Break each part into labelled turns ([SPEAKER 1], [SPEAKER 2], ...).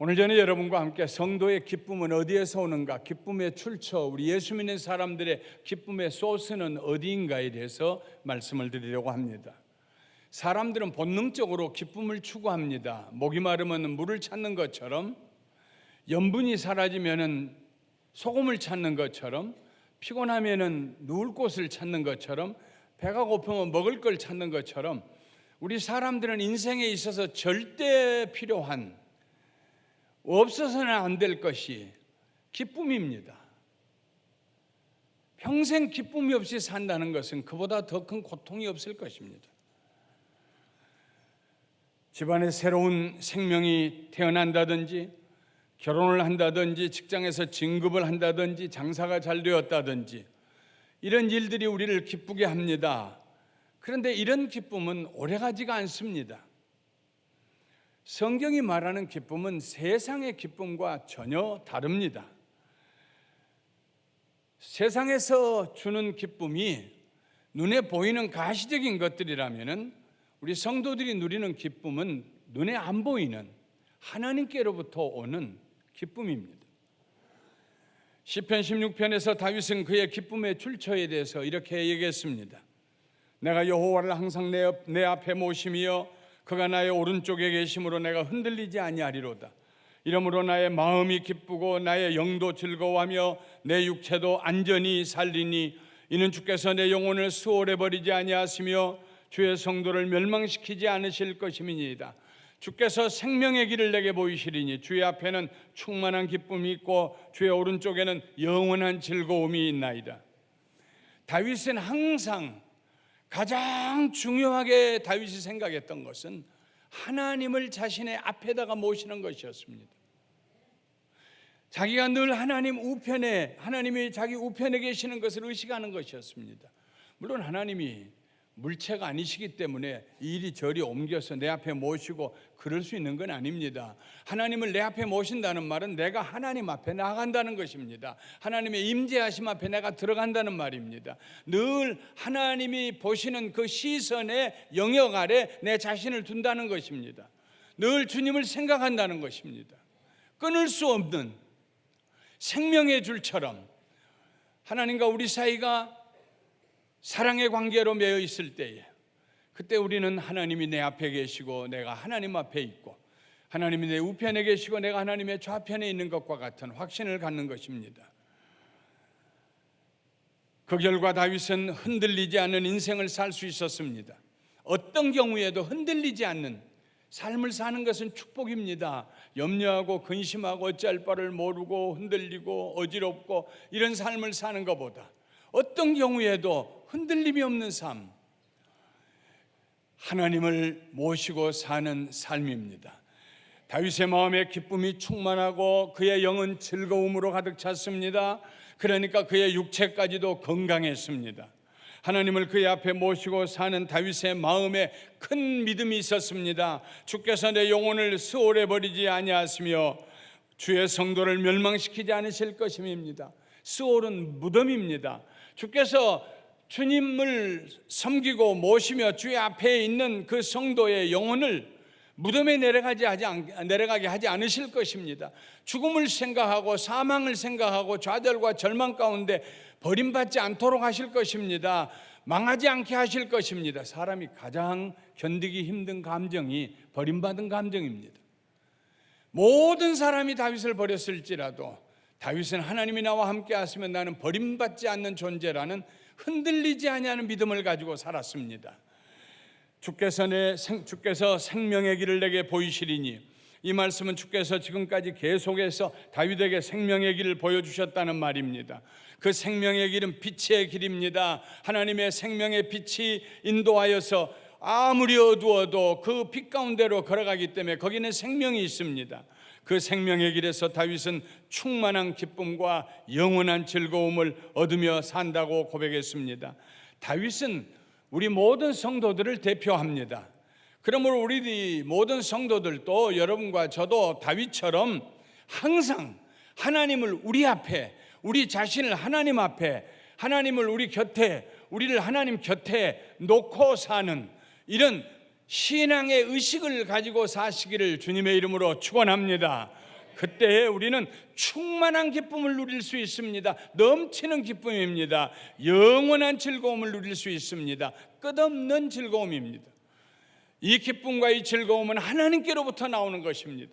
[SPEAKER 1] 오늘 저는 여러분과 함께 성도의 기쁨은 어디에서 오는가, 기쁨의 출처, 우리 예수 믿는 사람들의 기쁨의 소스는 어디인가에 대해서 말씀을 드리려고 합니다. 사람들은 본능적으로 기쁨을 추구합니다. 목이 마르면 물을 찾는 것처럼, 염분이 사라지면 소금을 찾는 것처럼, 피곤하면 누울 곳을 찾는 것처럼, 배가 고프면 먹을 걸 찾는 것처럼, 우리 사람들은 인생에 있어서 절대 필요한, 없어서는 안 될 것이 기쁨입니다. 평생 기쁨이 없이 산다는 것은 그보다 더 큰 고통이 없을 것입니다. 집안에 새로운 생명이 태어난다든지, 결혼을 한다든지, 직장에서 진급을 한다든지, 장사가 잘 되었다든지, 이런 일들이 우리를 기쁘게 합니다. 그런데 이런 기쁨은 오래가지가 않습니다. 성경이 말하는 기쁨은 세상의 기쁨과 전혀 다릅니다. 세상에서 주는 기쁨이 눈에 보이는 가시적인 것들이라면 우리 성도들이 누리는 기쁨은 눈에 안 보이는 하나님께로부터 오는 기쁨입니다. 시편 16편에서 다윗은 그의 기쁨의 출처에 대해서 이렇게 얘기했습니다. 내가 여호와를 항상 내 앞에 모심이여 그가 나의 오른쪽에 계심으로 내가 흔들리지 아니하리로다. 이러므로 나의 마음이 기쁘고 나의 영도 즐거워하며 내 육체도 안전히 살리니 이는 주께서 내 영혼을 수월해 버리지 아니하시며 주의 성도를 멸망시키지 않으실 것임이니이다. 주께서 생명의 길을 내게 보이시리니 주의 앞에는 충만한 기쁨이 있고 주의 오른쪽에는 영원한 즐거움이 있나이다. 다윗은 항상 가장 중요하게 다윗이 생각했던 것은 하나님을 자신의 앞에다가 모시는 것이었습니다. 자기가 늘 하나님 우편에, 하나님이 자기 우편에 계시는 것을 의식하는 것이었습니다. 물론 하나님이 물체가 아니시기 때문에 이리저리 옮겨서 내 앞에 모시고 그럴 수 있는 건 아닙니다. 하나님을 내 앞에 모신다는 말은 내가 하나님 앞에 나아간다는 것입니다. 하나님의 임재하심 앞에 내가 들어간다는 말입니다. 늘 하나님이 보시는 그 시선의 영역 아래 내 자신을 둔다는 것입니다. 늘 주님을 생각한다는 것입니다. 끊을 수 없는 생명의 줄처럼 하나님과 우리 사이가 사랑의 관계로 매여 있을 때에, 그때 우리는 하나님이 내 앞에 계시고 내가 하나님 앞에 있고, 하나님이 내 우편에 계시고 내가 하나님의 좌편에 있는 것과 같은 확신을 갖는 것입니다. 그 결과 다윗은 흔들리지 않는 인생을 살 수 있었습니다. 어떤 경우에도 흔들리지 않는 삶을 사는 것은 축복입니다. 염려하고 근심하고 어찌할 바를 모르고 흔들리고 어지럽고 이런 삶을 사는 것보다 어떤 경우에도 흔들림이 없는 삶, 하나님을 모시고 사는 삶입니다. 다윗의 마음에 기쁨이 충만하고 그의 영은 즐거움으로 가득 찼습니다. 그러니까 그의 육체까지도 건강했습니다. 하나님을 그의 앞에 모시고 사는 다윗의 마음에 큰 믿음이 있었습니다. 주께서 내 영혼을 수월해 버리지 아니하시며 주의 성도를 멸망시키지 않으실 것임입니다. 수월은 무덤입니다. 주께서 주님을 섬기고 모시며 주의 앞에 있는 그 성도의 영혼을 무덤에 내려가게 하지 않으실 것입니다. 죽음을 생각하고 사망을 생각하고 좌절과 절망 가운데 버림받지 않도록 하실 것입니다. 망하지 않게 하실 것입니다. 사람이 가장 견디기 힘든 감정이 버림받은 감정입니다. 모든 사람이 다윗을 버렸을지라도 다윗은 하나님이 나와 함께 하시면 나는 버림받지 않는 존재라는 흔들리지 아니하는 믿음을 가지고 살았습니다. 주께서 생명의 길을 내게 보이시리니, 이 말씀은 주께서 지금까지 계속해서 다윗에게 생명의 길을 보여주셨다는 말입니다. 그 생명의 길은 빛의 길입니다. 하나님의 생명의 빛이 인도하여서 아무리 어두워도 그 빛 가운데로 걸어가기 때문에 거기는 생명이 있습니다. 그 생명의 길에서 다윗은 충만한 기쁨과 영원한 즐거움을 얻으며 산다고 고백했습니다. 다윗은 우리 모든 성도들을 대표합니다. 그러므로 우리 모든 성도들도 여러분과 저도 다윗처럼 항상 하나님을 우리 앞에, 우리 자신을 하나님 앞에, 하나님을 우리 곁에, 우리를 하나님 곁에 놓고 사는 이런 신앙의 의식을 가지고 사시기를 주님의 이름으로 축원합니다. 그때에 우리는 충만한 기쁨을 누릴 수 있습니다. 넘치는 기쁨입니다. 영원한 즐거움을 누릴 수 있습니다. 끝없는 즐거움입니다. 이 기쁨과 이 즐거움은 하나님께로부터 나오는 것입니다.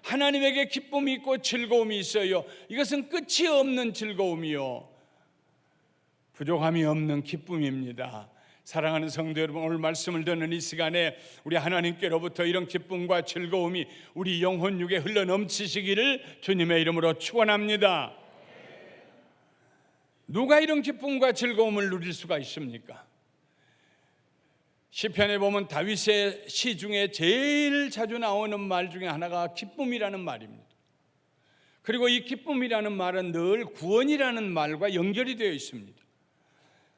[SPEAKER 1] 하나님에게 기쁨이 있고 즐거움이 있어요. 이것은 끝이 없는 즐거움이요, 부족함이 없는 기쁨입니다. 사랑하는 성도 여러분, 오늘 말씀을 듣는 이 시간에 우리 하나님께로부터 이런 기쁨과 즐거움이 우리 영혼 육에 흘러 넘치시기를 주님의 이름으로 축원합니다. 누가 이런 기쁨과 즐거움을 누릴 수가 있습니까? 시편에 보면 다윗의 시 중에 제일 자주 나오는 말 중에 하나가 기쁨이라는 말입니다. 그리고 이 기쁨이라는 말은 늘 구원이라는 말과 연결이 되어 있습니다.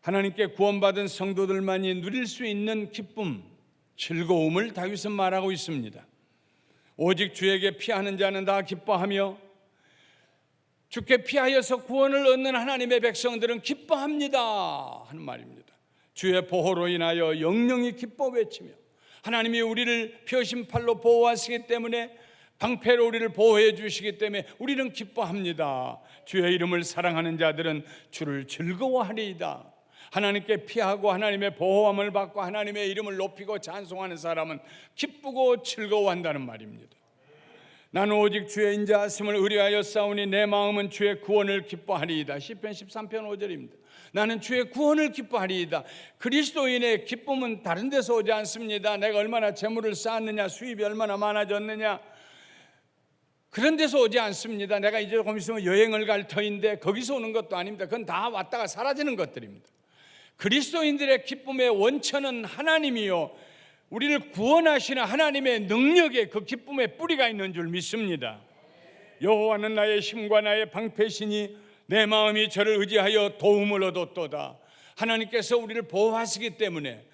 [SPEAKER 1] 하나님께 구원받은 성도들만이 누릴 수 있는 기쁨, 즐거움을 다윗은 말하고 있습니다. 오직 주에게 피하는 자는 다 기뻐하며 주께 피하여서 구원을 얻는 하나님의 백성들은 기뻐합니다 하는 말입니다. 주의 보호로 인하여 영영이 기뻐 외치며, 하나님이 우리를 펴신 팔로 보호하시기 때문에, 방패로 우리를 보호해 주시기 때문에 우리는 기뻐합니다. 주의 이름을 사랑하는 자들은 주를 즐거워하리이다. 하나님께 피하고 하나님의 보호함을 받고 하나님의 이름을 높이고 찬송하는 사람은 기쁘고 즐거워한다는 말입니다. 나는 오직 주의 인자하심을 의뢰하여 싸우니 내 마음은 주의 구원을 기뻐하리이다. 시편 13편 5절입니다. 나는 주의 구원을 기뻐하리이다. 그리스도인의 기쁨은 다른 데서 오지 않습니다. 내가 얼마나 재물을 쌓았느냐, 수입이 얼마나 많아졌느냐, 그런 데서 오지 않습니다. 내가 이제 조금 있으면 여행을 갈 터인데 거기서 오는 것도 아닙니다. 그건 다 왔다가 사라지는 것들입니다. 그리스도인들의 기쁨의 원천은 하나님이요, 우리를 구원하시는 하나님의 능력에 그 기쁨의 뿌리가 있는 줄 믿습니다. 여호와는 나의 힘과 나의 방패시니 내 마음이 저를 의지하여 도움을 얻었도다. 하나님께서 우리를 보호하시기 때문에,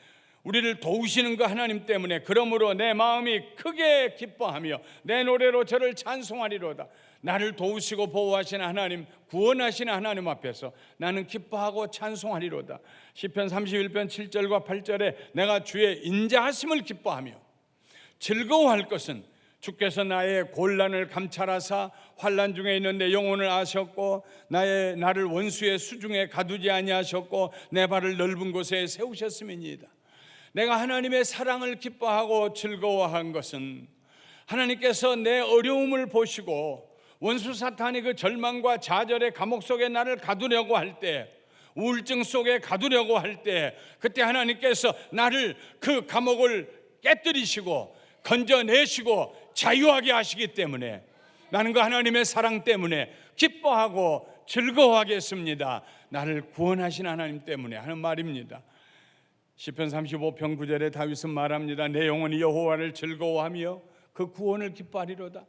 [SPEAKER 1] 우리를 도우시는 그 하나님 때문에, 그러므로 내 마음이 크게 기뻐하며 내 노래로 저를 찬송하리로다. 나를 도우시고 보호하시는 하나님, 구원하시는 하나님 앞에서 나는 기뻐하고 찬송하리로다. 시편 31편 7절과 8절에 내가 주의 인자하심을 기뻐하며, 즐거워할 것은 주께서 나의 곤란을 감찰하사 환난 중에 있는 내 영혼을 아셨고 나를 원수의 수중에 가두지 아니하셨고 내 발을 넓은 곳에 세우셨음이니이다. 내가 하나님의 사랑을 기뻐하고 즐거워한 것은 하나님께서 내 어려움을 보시고 원수 사탄이 그 절망과 좌절의 감옥 속에 나를 가두려고 할 때, 우울증 속에 가두려고 할 때, 그때 하나님께서 나를 그 감옥을 깨뜨리시고 건져내시고 자유하게 하시기 때문에 나는 그 하나님의 사랑 때문에 기뻐하고 즐거워하겠습니다. 나를 구원하신 하나님 때문에 하는 말입니다. 시편 35편 9절에 다윗은 말합니다. 내 영혼이 여호와를 즐거워하며 그 구원을 기뻐하리로다.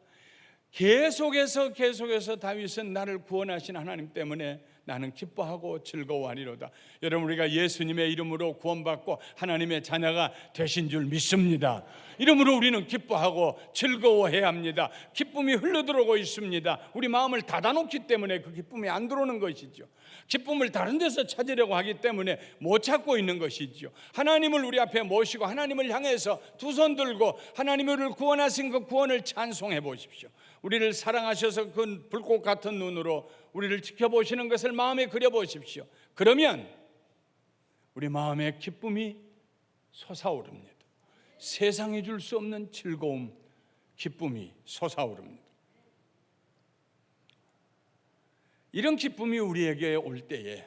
[SPEAKER 1] 계속해서 다윗은 나를 구원하신 하나님 때문에 나는 기뻐하고 즐거워하리로다. 여러분, 우리가 예수님의 이름으로 구원받고 하나님의 자녀가 되신 줄 믿습니다. 이름으로 우리는 기뻐하고 즐거워해야 합니다. 기쁨이 흘러들어오고 있습니다. 우리 마음을 닫아놓기 때문에 그 기쁨이 안 들어오는 것이죠. 기쁨을 다른 데서 찾으려고 하기 때문에 못 찾고 있는 것이죠. 하나님을 우리 앞에 모시고 하나님을 향해서 두 손 들고 하나님을 구원하신 그 구원을 찬송해 보십시오. 우리를 사랑하셔서 그 불꽃 같은 눈으로 우리를 지켜보시는 것을 마음에 그려보십시오. 그러면 우리 마음에 기쁨이 솟아오릅니다. 세상이 줄 수 없는 즐거움, 기쁨이 솟아오릅니다. 이런 기쁨이 우리에게 올 때에,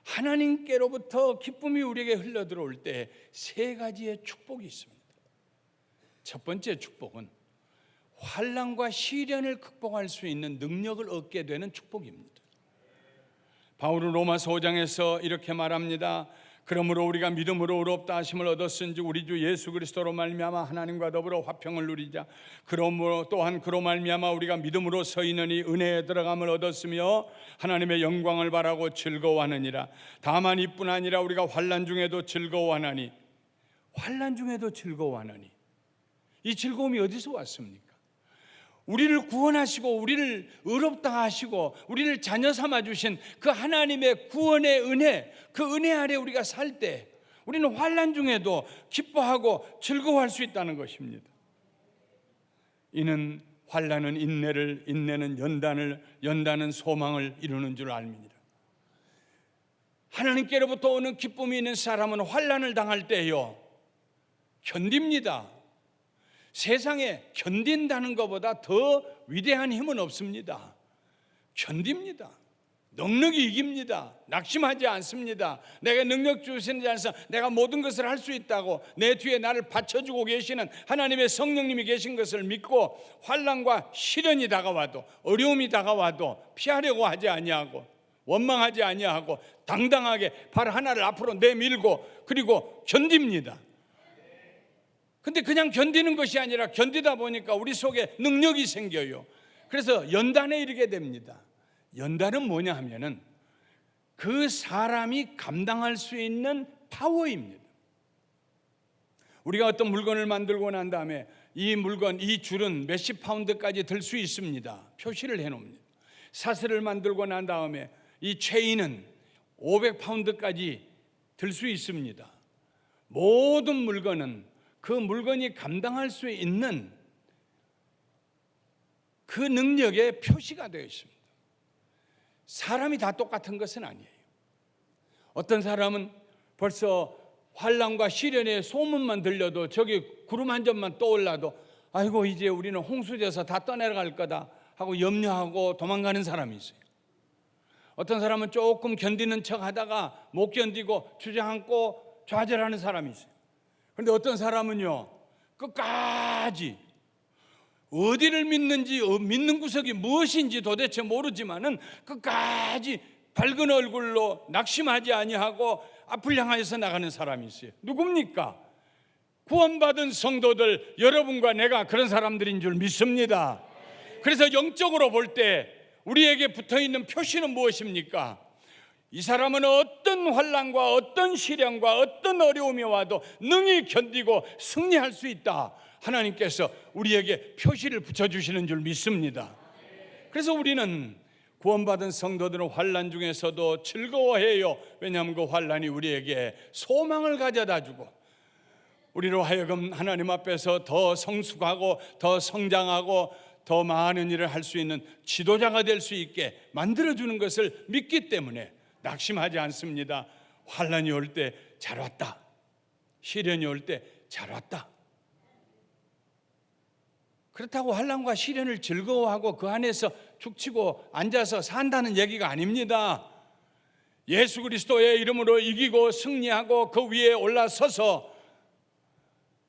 [SPEAKER 1] 하나님께로부터 기쁨이 우리에게 흘러들어올 때 세 가지의 축복이 있습니다. 첫 번째 축복은 환난과 시련을 극복할 수 있는 능력을 얻게 되는 축복입니다. 바울은 로마서 5장에서 이렇게 말합니다. 그러므로 우리가 믿음으로 의롭다 하심을 얻었은지 우리 주 예수 그리스도로 말미암아 하나님과 더불어 화평을 누리자. 그러므로 또한 그로 말미암아 우리가 믿음으로 서 있느니 은혜에 들어감을 얻었으며 하나님의 영광을 바라고 즐거워하느니라. 다만 이뿐 아니라 우리가 환난 중에도 즐거워하나니, 환난 중에도 즐거워하나니, 이 즐거움이 어디서 왔습니까? 우리를 구원하시고 우리를 의롭다 하시고 우리를 자녀 삼아 주신 그 하나님의 구원의 은혜, 그 은혜 아래 우리가 살 때 우리는 환난 중에도 기뻐하고 즐거워할 수 있다는 것입니다. 이는 환난은 인내를, 인내는 연단을, 연단은 소망을 이루는 줄 알미니라. 하나님께로부터 오는 기쁨이 있는 사람은 환난을 당할 때요 견딥니다. 세상에 견딘다는 것보다 더 위대한 힘은 없습니다. 견딥니다. 넉넉히 이깁니다. 낙심하지 않습니다. 내가 능력 주시는 자에서 내가 모든 것을 할 수 있다고 내 뒤에 나를 받쳐주고 계시는 하나님의 성령님이 계신 것을 믿고 환난과 시련이 다가와도, 어려움이 다가와도 피하려고 하지 아니하고, 원망하지 아니하고 당당하게 발 하나를 앞으로 내밀고 그리고 견딥니다. 근데 그냥 견디는 것이 아니라 견디다 보니까 우리 속에 능력이 생겨요. 그래서 연단에 이르게 됩니다. 연단은 뭐냐 하면은 그 사람이 감당할 수 있는 파워입니다. 우리가 어떤 물건을 만들고 난 다음에 이 물건, 이 줄은 몇십 파운드까지 들 수 있습니다. 표시를 해놓습니다. 사슬을 만들고 난 다음에 이 체인은 500파운드까지 들 수 있습니다. 모든 물건은 그 물건이 감당할 수 있는 그 능력의 표시가 되어 있습니다. 사람이 다 똑같은 것은 아니에요. 어떤 사람은 벌써 환난과 시련의 소문만 들려도 저기 구름 한 점만 떠올라도 아이고 이제 우리는 홍수돼서 다 떠내려갈 거다 하고 염려하고 도망가는 사람이 있어요. 어떤 사람은 조금 견디는 척 하다가 못 견디고 주저앉고 좌절하는 사람이 있어요. 그런데 어떤 사람은요 끝까지 어디를 믿는지, 믿는 구석이 무엇인지 도대체 모르지만은 끝까지 밝은 얼굴로 낙심하지 아니하고 앞을 향하여서 나가는 사람이 있어요. 누굽니까? 구원받은 성도들 여러분과 내가 그런 사람들인 줄 믿습니다. 그래서 영적으로 볼 때 우리에게 붙어있는 표시는 무엇입니까? 이 사람은 어떤 환난과 어떤 시련과 어떤 어려움이 와도 능히 견디고 승리할 수 있다. 하나님께서 우리에게 표시를 붙여주시는 줄 믿습니다. 그래서 우리는 구원받은 성도들은 환난 중에서도 즐거워해요. 왜냐하면 그 환난이 우리에게 소망을 가져다 주고 우리로 하여금 하나님 앞에서 더 성숙하고 더 성장하고 더 많은 일을 할 수 있는 지도자가 될 수 있게 만들어주는 것을 믿기 때문에 낙심하지 않습니다. 환난이 올 때 잘 왔다. 시련이 올 때 잘 왔다. 그렇다고 환난과 시련을 즐거워하고 그 안에서 죽치고 앉아서 산다는 얘기가 아닙니다. 예수 그리스도의 이름으로 이기고 승리하고 그 위에 올라서서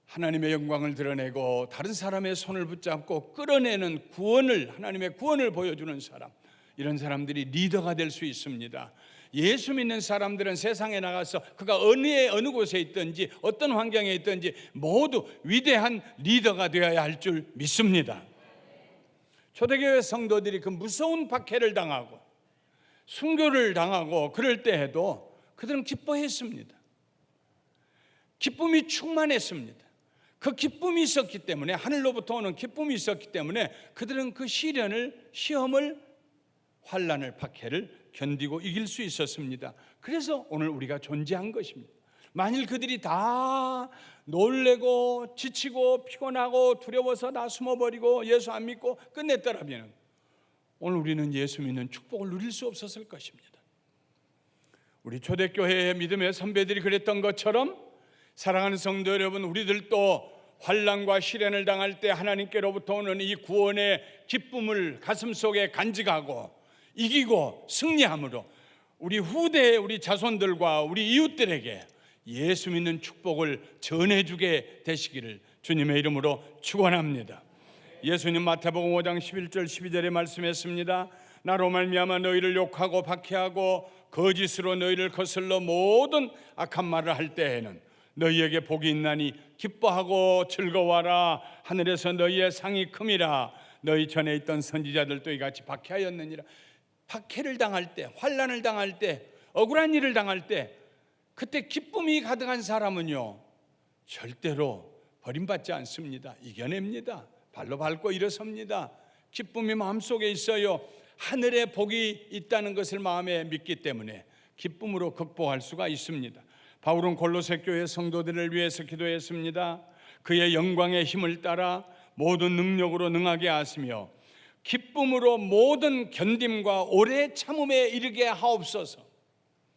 [SPEAKER 1] 하나님의 영광을 드러내고 다른 사람의 손을 붙잡고 끌어내는 구원을, 하나님의 구원을 보여주는 사람, 이런 사람들이 리더가 될 수 있습니다. 예수 믿는 사람들은 세상에 나가서 그가 어느 곳에 있든지 어떤 환경에 있든지 모두 위대한 리더가 되어야 할 줄 믿습니다. 초대교회 성도들이 그 무서운 박해를 당하고 순교를 당하고 그럴 때에도 그들은 기뻐했습니다. 기쁨이 충만했습니다. 그 기쁨이 있었기 때문에, 하늘로부터 오는 기쁨이 있었기 때문에 그들은 그 시험을, 환난을, 박해를 견디고 이길 수 있었습니다. 그래서 오늘 우리가 존재한 것입니다. 만일 그들이 다 놀래고 지치고 피곤하고 두려워서 다 숨어버리고 예수 안 믿고 끝냈더라면 오늘 우리는 예수 믿는 축복을 누릴 수 없었을 것입니다. 우리 초대교회의 믿음의 선배들이 그랬던 것처럼 사랑하는 성도 여러분, 우리들도 환난과 시련을 당할 때 하나님께로부터 오는 이 구원의 기쁨을 가슴속에 간직하고 이기고 승리함으로 우리 후대의 우리 자손들과 우리 이웃들에게 예수 믿는 축복을 전해주게 되시기를 주님의 이름으로 축원합니다. 예수님 마태복음 5장 11절 12절에 말씀했습니다. 나로 말미암아 너희를 욕하고 박해하고 거짓으로 너희를 거슬러 모든 악한 말을 할 때에는 너희에게 복이 있나니 기뻐하고 즐거워하라. 하늘에서 너희의 상이 큼이라. 너희 전에 있던 선지자들도 이같이 박해하였느니라. 박해를 당할 때, 환난을 당할 때, 억울한 일을 당할 때 그때 기쁨이 가득한 사람은요 절대로 버림받지 않습니다. 이겨냅니다. 발로 밟고 일어섭니다. 기쁨이 마음속에 있어요. 하늘에 복이 있다는 것을 마음에 믿기 때문에 기쁨으로 극복할 수가 있습니다. 바울은 골로새 교회 성도들을 위해서 기도했습니다. 그의 영광의 힘을 따라 모든 능력으로 능하게 하시며 기쁨으로 모든 견딤과 오래 참음에 이르게 하옵소서.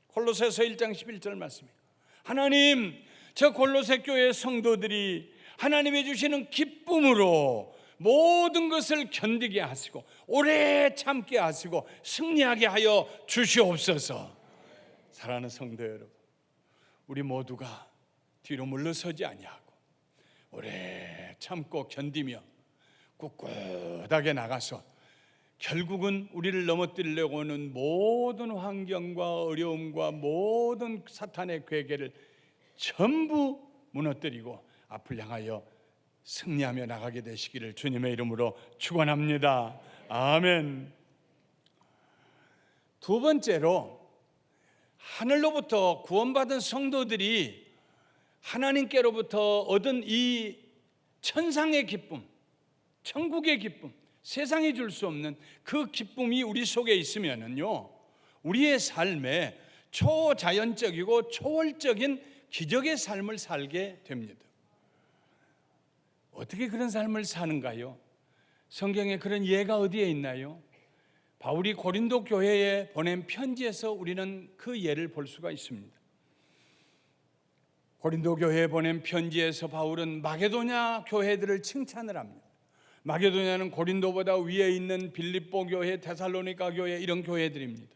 [SPEAKER 1] 골로새서 1장 11절 말씀이에요. 하나님, 저 골로새 교회 성도들이 하나님이 주시는 기쁨으로 모든 것을 견디게 하시고 오래 참게 하시고 승리하게 하여 주시옵소서. 사랑하는 성도 여러분, 우리 모두가 뒤로 물러서지 아니하고 오래 참고 견디며 꿋꿋하게 나가서 결국은 우리를 넘어뜨리려고 하는 모든 환경과 어려움과 모든 사탄의 괴계를 전부 무너뜨리고 앞을 향하여 승리하며 나가게 되시기를 주님의 이름으로 축원합니다. 아멘. 두 번째로, 하늘로부터 구원받은 성도들이 하나님께로부터 얻은 이 천상의 기쁨, 천국의 기쁨, 세상이 줄 수 없는 그 기쁨이 우리 속에 있으면은요, 우리의 삶에 초자연적이고 초월적인 기적의 삶을 살게 됩니다. 어떻게 그런 삶을 사는가요? 성경에 그런 예가 어디에 있나요? 바울이 고린도 교회에 보낸 편지에서 우리는 그 예를 볼 수가 있습니다. 고린도 교회에 보낸 편지에서 바울은 마게도냐 교회들을 칭찬을 합니다. 마게도냐는 고린도보다 위에 있는 빌립보 교회, 데살로니가 교회, 이런 교회들입니다.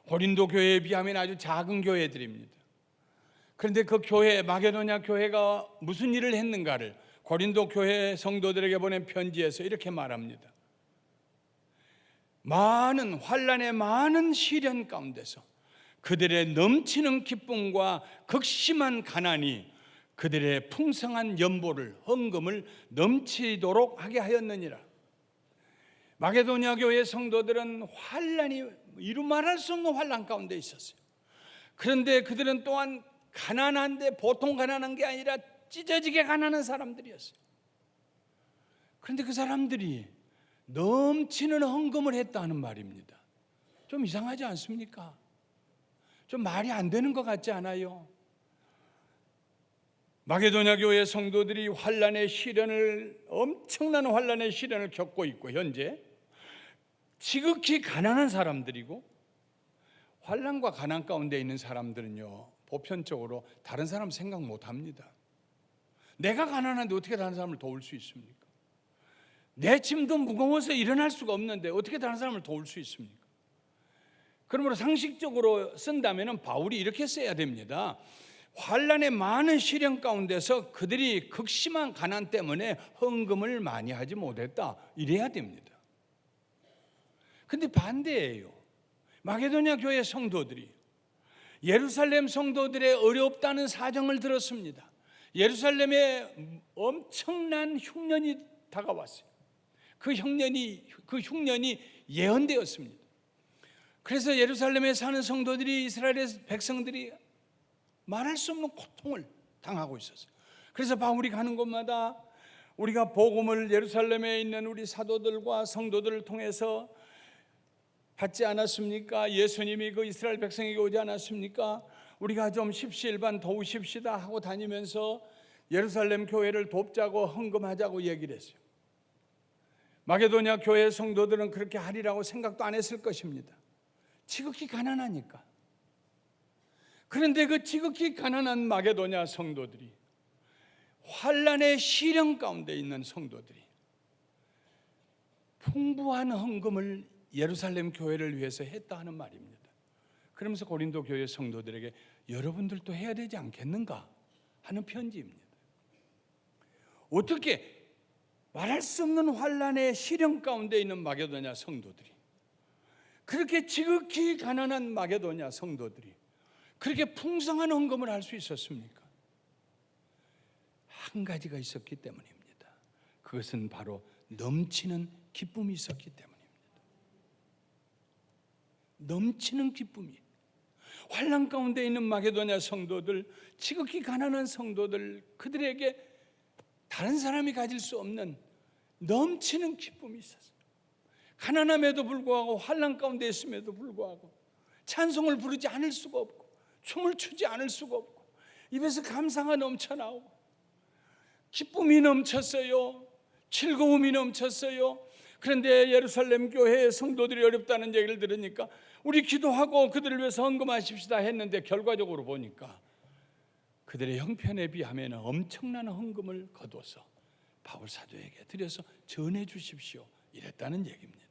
[SPEAKER 1] 고린도 교회에 비하면 아주 작은 교회들입니다. 그런데 그 교회, 마게도냐 교회가 무슨 일을 했는가를 고린도 교회 성도들에게 보낸 편지에서 이렇게 말합니다. 많은 환난의 많은 시련 가운데서 그들의 넘치는 기쁨과 극심한 가난이 그들의 풍성한 연보를, 헌금을 넘치도록 하게 하였느니라. 마게도냐 교회 성도들은 환난이 이루 말할 수 없는 환난 가운데 있었어요. 그런데 그들은 또한 가난한데 보통 가난한 게 아니라 찢어지게 가난한 사람들이었어요. 그런데 그 사람들이 넘치는 헌금을 했다는 말입니다. 좀 이상하지 않습니까? 좀 말이 안 되는 것 같지 않아요? 마게도냐 교회 성도들이 엄청난 환난의 시련을 겪고 있고, 현재 지극히 가난한 사람들이고, 환난과 가난 가운데 있는 사람들은요, 보편적으로 다른 사람 생각 못 합니다. 내가 가난한데 어떻게 다른 사람을 도울 수 있습니까? 내 짐도 무거워서 일어날 수가 없는데 어떻게 다른 사람을 도울 수 있습니까? 그러므로 상식적으로 쓴다면 바울이 이렇게 써야 됩니다. 환난의 많은 시련 가운데서 그들이 극심한 가난 때문에 헌금을 많이 하지 못했다, 이래야 됩니다. 근데 반대예요. 마게도냐 교회 성도들이 예루살렘 성도들의 어렵다는 사정을 들었습니다. 예루살렘에 엄청난 흉년이 다가왔어요. 그 흉년이 예언되었습니다. 그래서 예루살렘에 사는 성도들이, 이스라엘의 백성들이 말할 수 없는 고통을 당하고 있었어요. 그래서 바울이 가는 곳마다 우리가 복음을 예루살렘에 있는 우리 사도들과 성도들을 통해서 받지 않았습니까? 예수님이 그 이스라엘 백성에게 오지 않았습니까? 우리가 좀 십시일반 도우십시다 하고 다니면서 예루살렘 교회를 돕자고 헌금하자고 얘기를 했어요. 마게도냐 교회 성도들은 그렇게 하리라고 생각도 안 했을 것입니다. 지극히 가난하니까. 그런데 그 지극히 가난한 마게도냐 성도들이, 환난의 시련 가운데 있는 성도들이 풍부한 헌금을 예루살렘 교회를 위해서 했다 하는 말입니다. 그러면서 고린도 교회 성도들에게 여러분들도 해야 되지 않겠는가 하는 편지입니다. 어떻게 말할 수 없는 환난의 시련 가운데 있는 마게도냐 성도들이, 그렇게 지극히 가난한 마게도냐 성도들이 그렇게 풍성한 헌금을 할 수 있었습니까? 한 가지가 있었기 때문입니다. 그것은 바로 넘치는 기쁨이 있었기 때문입니다. 넘치는 기쁨이, 환난 가운데 있는 마게도냐 성도들, 지극히 가난한 성도들, 그들에게 다른 사람이 가질 수 없는 넘치는 기쁨이 있었어요. 가난함에도 불구하고, 환난 가운데 있음에도 불구하고 찬송을 부르지 않을 수가 없고, 춤을 추지 않을 수가 없고, 입에서 감사가 넘쳐나오고 기쁨이 넘쳤어요. 즐거움이 넘쳤어요. 그런데 예루살렘 교회의 성도들이 어렵다는 얘기를 들으니까 우리 기도하고 그들을 위해서 헌금하십시다 했는데 결과적으로 보니까 그들의 형편에 비하면 엄청난 헌금을 거둬서 바울 사도에게 드려서 전해 주십시오 이랬다는 얘기입니다.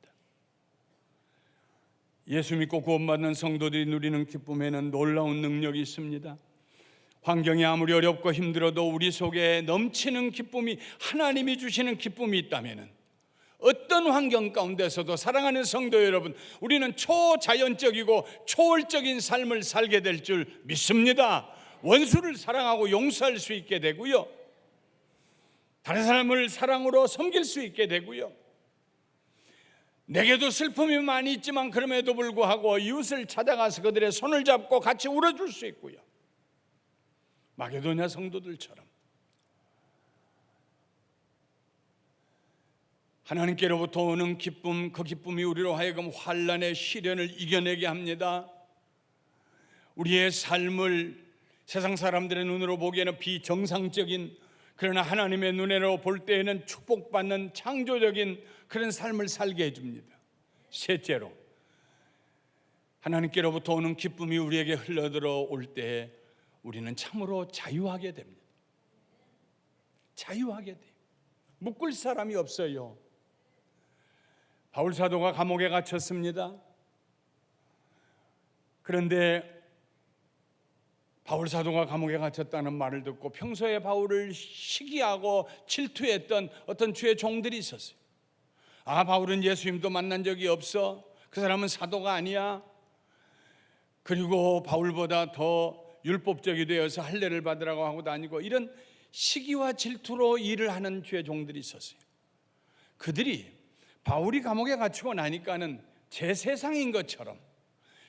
[SPEAKER 1] 예수 믿고 구원받는 성도들이 누리는 기쁨에는 놀라운 능력이 있습니다. 환경이 아무리 어렵고 힘들어도 우리 속에 넘치는 기쁨이, 하나님이 주시는 기쁨이 있다면 어떤 환경 가운데서도 사랑하는 성도 여러분, 우리는 초자연적이고 초월적인 삶을 살게 될 줄 믿습니다. 원수를 사랑하고 용서할 수 있게 되고요, 다른 사람을 사랑으로 섬길 수 있게 되고요, 내게도 슬픔이 많이 있지만 그럼에도 불구하고 이웃을 찾아가서 그들의 손을 잡고 같이 울어줄 수 있고요, 마게도냐 성도들처럼 하나님께로부터 오는 기쁨, 그 기쁨이 우리로 하여금 환난의 시련을 이겨내게 합니다. 우리의 삶을 세상 사람들의 눈으로 보기에는 비정상적인, 그러나 하나님의 눈으로 볼 때에는 축복받는 창조적인 그런 삶을 살게 해줍니다. 셋째로, 하나님께로부터 오는 기쁨이 우리에게 흘러들어올 때 우리는 참으로 자유하게 됩니다. 자유하게 돼요. 묶을 사람이 없어요. 바울 사도가 감옥에 갇혔습니다. 그런데 바울 사도가 감옥에 갇혔다는 말을 듣고 평소에 바울을 시기하고 질투했던 어떤 주의 종들이 있었어요. 아, 바울은 예수님도 만난 적이 없어, 그 사람은 사도가 아니야, 그리고 바울보다 더 율법적이 되어서 할례를 받으라고 하고 다니고, 이런 시기와 질투로 일을 하는 주의 종들이 있었어요. 그들이 바울이 감옥에 갇히고 나니까는 제 세상인 것처럼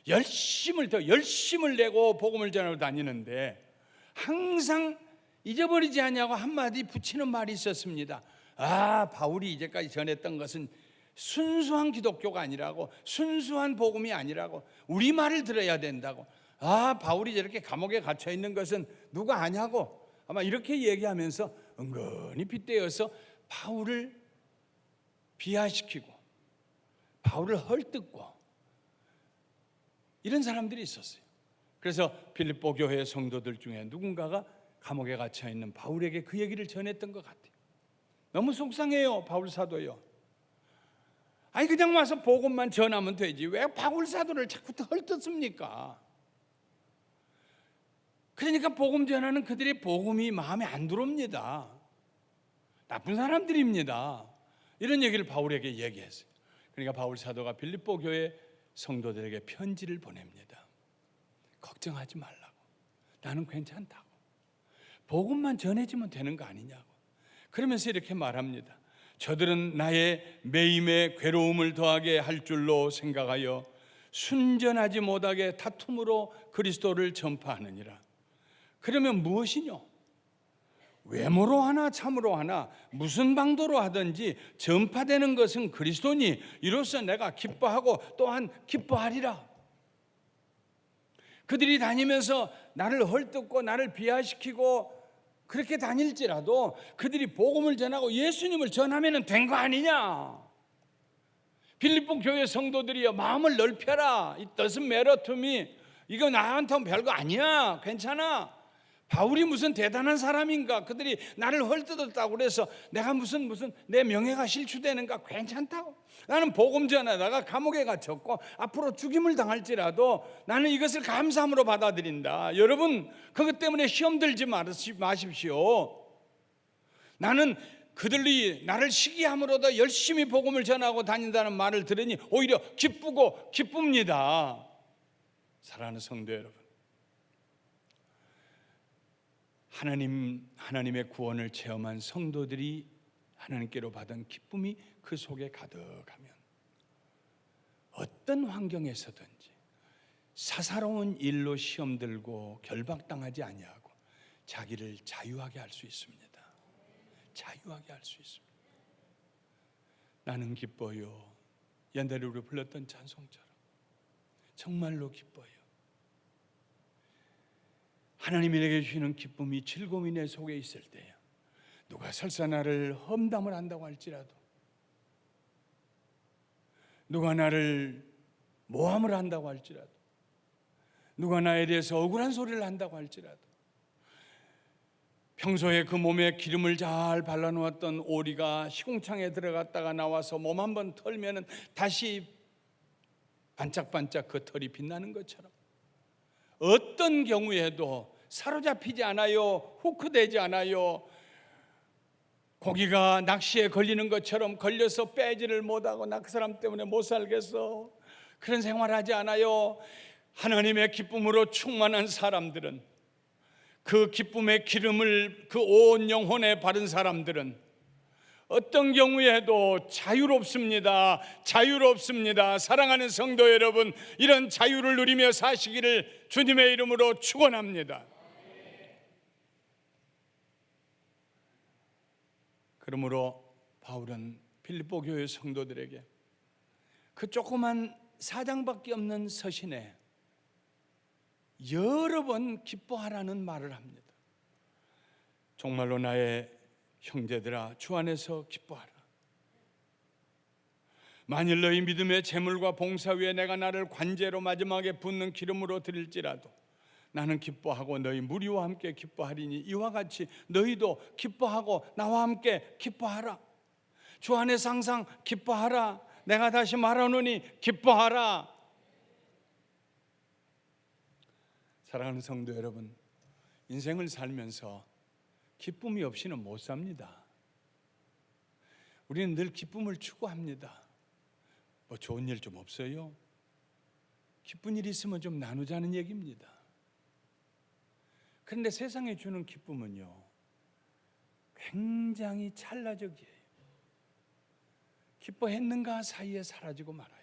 [SPEAKER 1] 열심을 내고 복음을 전하러 다니는데 항상 잊어버리지 않냐고 한마디 붙이는 말이 있었습니다. 아, 바울이 이제까지 전했던 것은 순수한 기독교가 아니라고, 순수한 복음이 아니라고, 우리 말을 들어야 된다고. 아, 바울이 저렇게 감옥에 갇혀 있는 것은 누가 아냐고, 아마 이렇게 얘기하면서 은근히 빗대어서 바울을 비하시키고 바울을 헐뜯고 이런 사람들이 있었어요. 그래서 빌립보 교회 성도들 중에 누군가가 감옥에 갇혀 있는 바울에게 그 얘기를 전했던 것 같아요. 너무 속상해요, 바울 사도요. 아니, 그냥 와서 복음만 전하면 되지 왜 바울 사도를 자꾸 헐뜯습니까? 그러니까 복음 전하는 그들의 복음이 마음에 안 들어옵니다. 나쁜 사람들입니다. 이런 얘기를 바울에게 얘기했어요. 그러니까 바울 사도가 빌립보 교회 성도들에게 편지를 보냅니다. 걱정하지 말라고, 나는 괜찮다고, 복음만 전해지면 되는 거 아니냐고. 그러면서 이렇게 말합니다. 저들은 나의 매임에 괴로움을 더하게 할 줄로 생각하여 순전하지 못하게 다툼으로 그리스도를 전파하느니라. 그러면 무엇이뇨? 외모로 하나 참으로 하나 무슨 방도로 하든지 전파되는 것은 그리스도니 이로써 내가 기뻐하고 또한 기뻐하리라. 그들이 다니면서 나를 헐뜯고 나를 비하시키고 그렇게 다닐지라도 그들이 복음을 전하고 예수님을 전하면 된 거 아니냐. 빌립보 교회 성도들이여, 마음을 넓혀라. It doesn't matter to me. 이거 나한테는 별거 아니야, 괜찮아. 바울이 무슨 대단한 사람인가, 그들이 나를 헐뜯었다고 그래서 내가 무슨 내 명예가 실추되는가, 괜찮다고. 나는 복음 전하다가 감옥에 갇혔고 앞으로 죽임을 당할지라도 나는 이것을 감사함으로 받아들인다. 여러분, 그것 때문에 시험 들지 마십시오. 나는 그들이 나를 시기함으로도 열심히 복음을 전하고 다닌다는 말을 들으니 오히려 기쁘고 기쁩니다. 사랑하는 성도 여러분, 하나님의 구원을 체험한 성도들이 하나님께로 받은 기쁨이 그 속에 가득하면 어떤 환경에서든지 사사로운 일로 시험 들고 결박당하지 아니하고 자기를 자유하게 할 수 있습니다. 자유하게 할 수 있습니다. 나는 기뻐요. 옛날에 우리 불렀던 찬송처럼 정말로 기뻐요. 하나님이 내게 주시는 기쁨이, 즐거움이 내 속에 있을 때요, 누가 설사 나를 험담을 한다고 할지라도, 누가 나를 모함을 한다고 할지라도, 누가 나에 대해서 억울한 소리를 한다고 할지라도, 평소에 그 몸에 기름을 잘 발라놓았던 오리가 시궁창에 들어갔다가 나와서 몸 한번 털면은 다시 반짝반짝 그 털이 빛나는 것처럼 어떤 경우에도 사로잡히지 않아요. 후크되지 않아요. 고기가 낚시에 걸리는 것처럼 걸려서 빼지를 못하고 나 그 사람 때문에 못 살겠어, 그런 생활하지 않아요. 하나님의 기쁨으로 충만한 사람들은, 그 기쁨의 기름을 그 온 영혼에 바른 사람들은 어떤 경우에도 자유롭습니다. 자유롭습니다. 사랑하는 성도 여러분, 이런 자유를 누리며 사시기를 주님의 이름으로 축원합니다. 그러므로 바울은 빌립보 교회 성도들에게 그 조그만 4장밖에 없는 서신에 여러 번 기뻐하라는 말을 합니다. 정말로 나의 형제들아, 주 안에서 기뻐하라. 만일 너희 믿음의 재물과 봉사 위에 내가 나를 관제로 마지막에 붓는 기름으로 드릴지라도 나는 기뻐하고 너희 무리와 함께 기뻐하리니 이와 같이 너희도 기뻐하고 나와 함께 기뻐하라. 주 안에서 항상 기뻐하라. 내가 다시 말하노니 기뻐하라. 사랑하는 성도 여러분, 인생을 살면서 기쁨이 없이는 못 삽니다. 우리는 늘 기쁨을 추구합니다. 뭐 좋은 일 좀 없어요? 기쁜 일 있으면 좀 나누자는 얘기입니다. 그런데 세상에 주는 기쁨은요, 굉장히 찰나적이에요. 기뻐했는가 사이에 사라지고 말아요.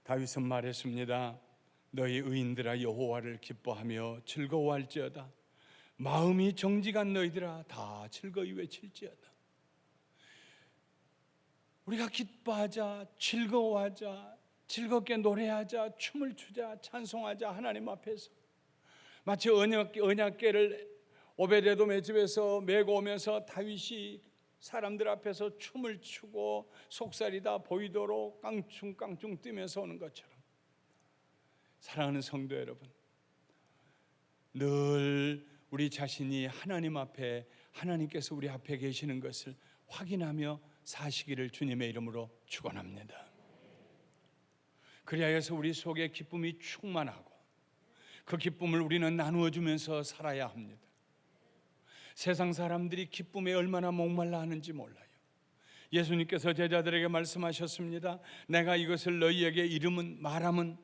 [SPEAKER 1] 다윗은 말했습니다. 너희 의인들아 여호와를 기뻐하며 즐거워할지어다. 마음이 정직한 너희들아 다 즐거이 외칠지어다. 우리가 기뻐하자, 즐거워하자, 즐겁게 노래하자, 춤을 추자, 찬송하자. 하나님 앞에서 마치 언약궤를 오베데돔의 집에서 메고 오면서 다윗이 사람들 앞에서 춤을 추고 속살이 다 보이도록 깡충깡충 뛰면서 오는 것처럼, 사랑하는 성도 여러분, 늘 우리 자신이 하나님 앞에, 하나님께서 우리 앞에 계시는 것을 확인하며 사시기를 주님의 이름으로 축원합니다. 그리하여서 우리 속에 기쁨이 충만하고 그 기쁨을 우리는 나누어 주면서 살아야 합니다. 세상 사람들이 기쁨에 얼마나 목말라 하는지 몰라요. 예수님께서 제자들에게 말씀하셨습니다. 내가 이것을 너희에게 말함은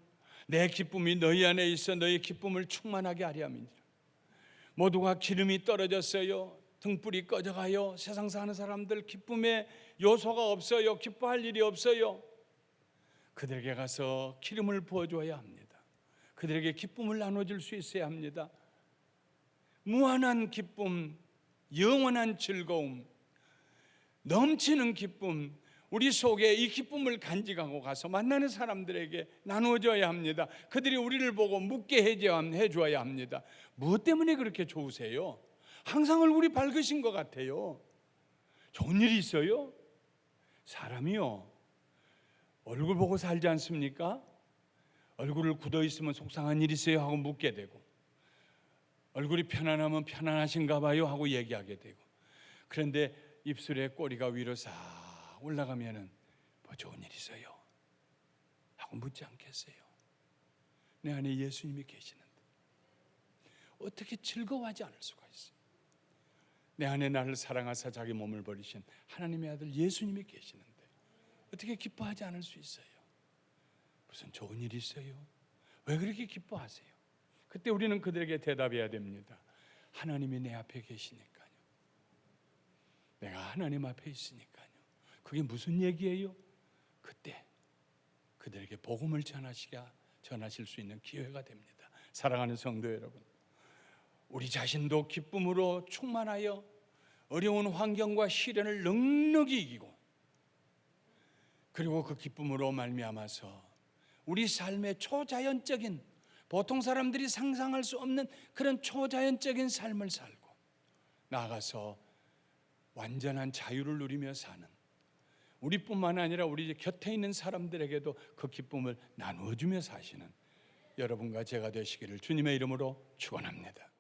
[SPEAKER 1] 내 기쁨이 너희 안에 있어 너희 기쁨을 충만하게 하려 함이니라. 모두가 기름이 떨어졌어요. 등불이 꺼져가요. 세상 사는 사람들 기쁨의 요소가 없어요. 기뻐할 일이 없어요. 그들에게 가서 기름을 부어줘야 합니다. 그들에게 기쁨을 나눠줄 수 있어야 합니다. 무한한 기쁨, 영원한 즐거움, 넘치는 기쁨, 우리 속에 이 기쁨을 간직하고 가서 만나는 사람들에게 나누어줘야 합니다. 그들이 우리를 보고 묻게 해줘야 합니다. 무엇 때문에 그렇게 좋으세요? 항상 얼굴이 밝으신 것 같아요. 좋은 일이 있어요? 사람이요, 얼굴 보고 살지 않습니까? 얼굴을 굳어 있으면 속상한 일 있어요 하고 묻게 되고, 얼굴이 편안하면 편안하신가 봐요 하고 얘기하게 되고, 그런데 입술에 꼬리가 위로 싹 올라가면은 뭐 좋은 일 있어요 하고 묻지 않겠어요? 내 안에 예수님이 계시는데 어떻게 즐거워하지 않을 수가 있어요? 내 안에 나를 사랑하사 자기 몸을 버리신 하나님의 아들 예수님이 계시는데 어떻게 기뻐하지 않을 수 있어요? 무슨 좋은 일이 있어요? 왜 그렇게 기뻐하세요? 그때 우리는 그들에게 대답해야 됩니다. 하나님이 내 앞에 계시니까요. 내가 하나님 앞에 있으니까요. 그게 무슨 얘기예요? 그때 그들에게 복음을 전하실 수 있는 기회가 됩니다. 사랑하는 성도 여러분, 우리 자신도 기쁨으로 충만하여 어려운 환경과 시련을 넉넉히 이기고, 그리고 그 기쁨으로 말미암아서 우리 삶의 초자연적인 보통 사람들이 상상할 수 없는 그런 초자연적인 삶을 살고 나아가서 완전한 자유를 누리며 사는, 우리뿐만 아니라 우리 곁에 있는 사람들에게도 그 기쁨을 나누어주며 사시는 여러분과 제가 되시기를 주님의 이름으로 축원합니다.